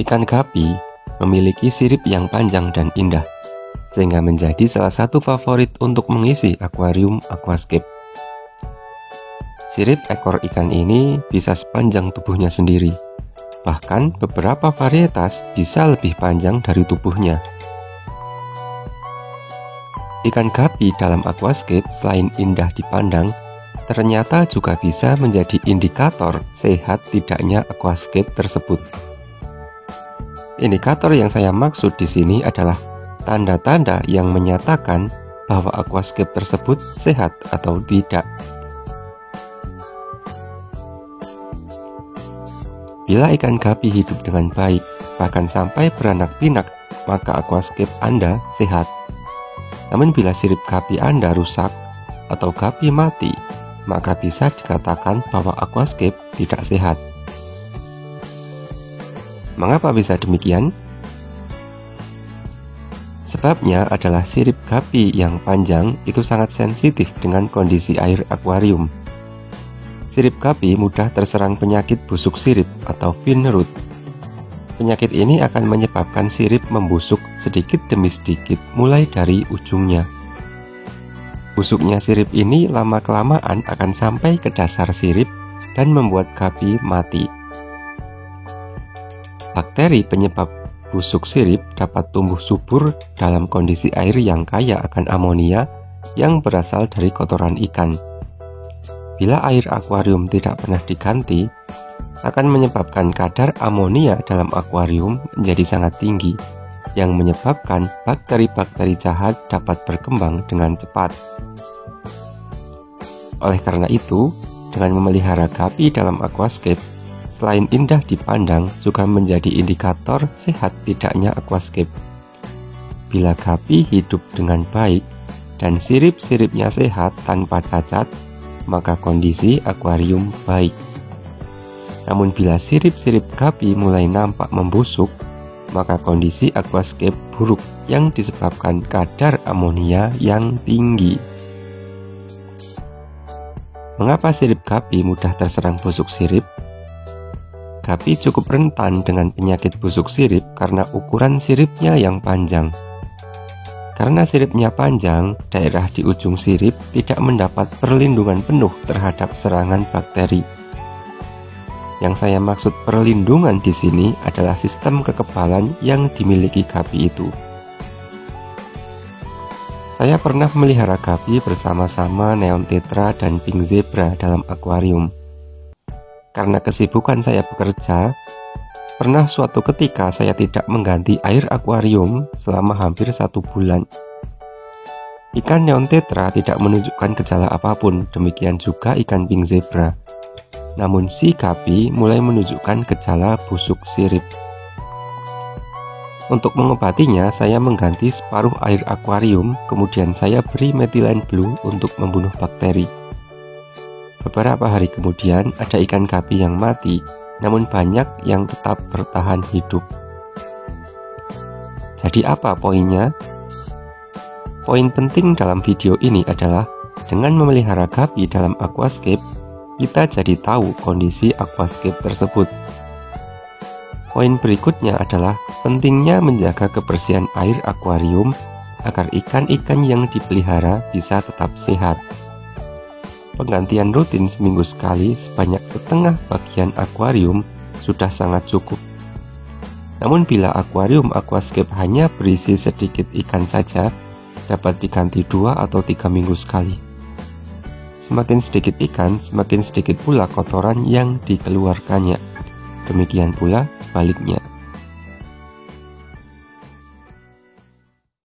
Ikan gapi memiliki sirip yang panjang dan indah, sehingga menjadi salah satu favorit untuk mengisi akuarium aquascape. Sirip ekor ikan ini bisa sepanjang tubuhnya sendiri. Bahkan beberapa varietas bisa lebih panjang dari tubuhnya. Ikan gapi dalam aquascape selain indah dipandang, ternyata juga bisa menjadi indikator sehat tidaknya aquascape tersebut. Indikator yang saya maksud di sini adalah tanda-tanda yang menyatakan bahwa aquascape tersebut sehat atau tidak. Bila ikan gapi hidup dengan baik, bahkan sampai beranak pinak, maka aquascape Anda sehat. Namun bila sirip gapi Anda rusak atau gapi mati, maka bisa dikatakan bahwa aquascape tidak sehat. Mengapa bisa demikian? Sebabnya adalah sirip gapi yang panjang itu sangat sensitif dengan kondisi air akuarium. Sirip gapi mudah terserang penyakit busuk sirip atau fin rot. Penyakit ini akan menyebabkan sirip membusuk sedikit demi sedikit mulai dari ujungnya. Busuknya sirip ini lama-kelamaan akan sampai ke dasar sirip dan membuat gapi mati. Bakteri penyebab busuk sirip dapat tumbuh subur dalam kondisi air yang kaya akan amonia yang berasal dari kotoran ikan. Bila air akuarium tidak pernah diganti, akan menyebabkan kadar amonia dalam akuarium menjadi sangat tinggi, yang menyebabkan bakteri-bakteri jahat dapat berkembang dengan cepat. Oleh karena itu, dengan memelihara gapi dalam aquascape, selain indah dipandang, juga menjadi indikator sehat tidaknya aquascape. Bila gapi hidup dengan baik dan sirip-siripnya sehat tanpa cacat, maka kondisi akuarium baik. Namun bila sirip-sirip gapi mulai nampak membusuk, maka kondisi aquascape buruk yang disebabkan kadar amonia yang tinggi. Mengapa sirip gapi mudah terserang busuk sirip? Gapi cukup rentan dengan penyakit busuk sirip karena ukuran siripnya yang panjang. Karena siripnya panjang, daerah di ujung sirip tidak mendapat perlindungan penuh terhadap serangan bakteri. Yang saya maksud perlindungan di sini adalah sistem kekebalan yang dimiliki gapi itu. Saya pernah memelihara gapi bersama-sama neon tetra dan pink zebra dalam akuarium. Karena kesibukan saya bekerja, pernah suatu ketika saya tidak mengganti air akuarium selama hampir 1 bulan. Ikan neon tetra tidak menunjukkan gejala apapun, demikian juga ikan pink zebra. Namun si gapi mulai menunjukkan gejala busuk sirip. Untuk mengobatinya, saya mengganti separuh air akuarium, kemudian saya beri methylene blue untuk membunuh bakteri. Beberapa hari kemudian ada ikan gapi yang mati, namun banyak yang tetap bertahan hidup. Jadi apa poinnya? Poin penting dalam video ini adalah dengan memelihara gapi dalam aquascape, kita jadi tahu kondisi aquascape tersebut. Poin berikutnya adalah pentingnya menjaga kebersihan air akuarium agar ikan-ikan yang dipelihara bisa tetap sehat. Penggantian rutin seminggu sekali sebanyak setengah bagian akuarium sudah sangat cukup. Namun bila akuarium aquascape hanya berisi sedikit ikan saja, dapat diganti 2 atau 3 minggu sekali. Semakin sedikit ikan, semakin sedikit pula kotoran yang dikeluarkannya. Demikian pula sebaliknya.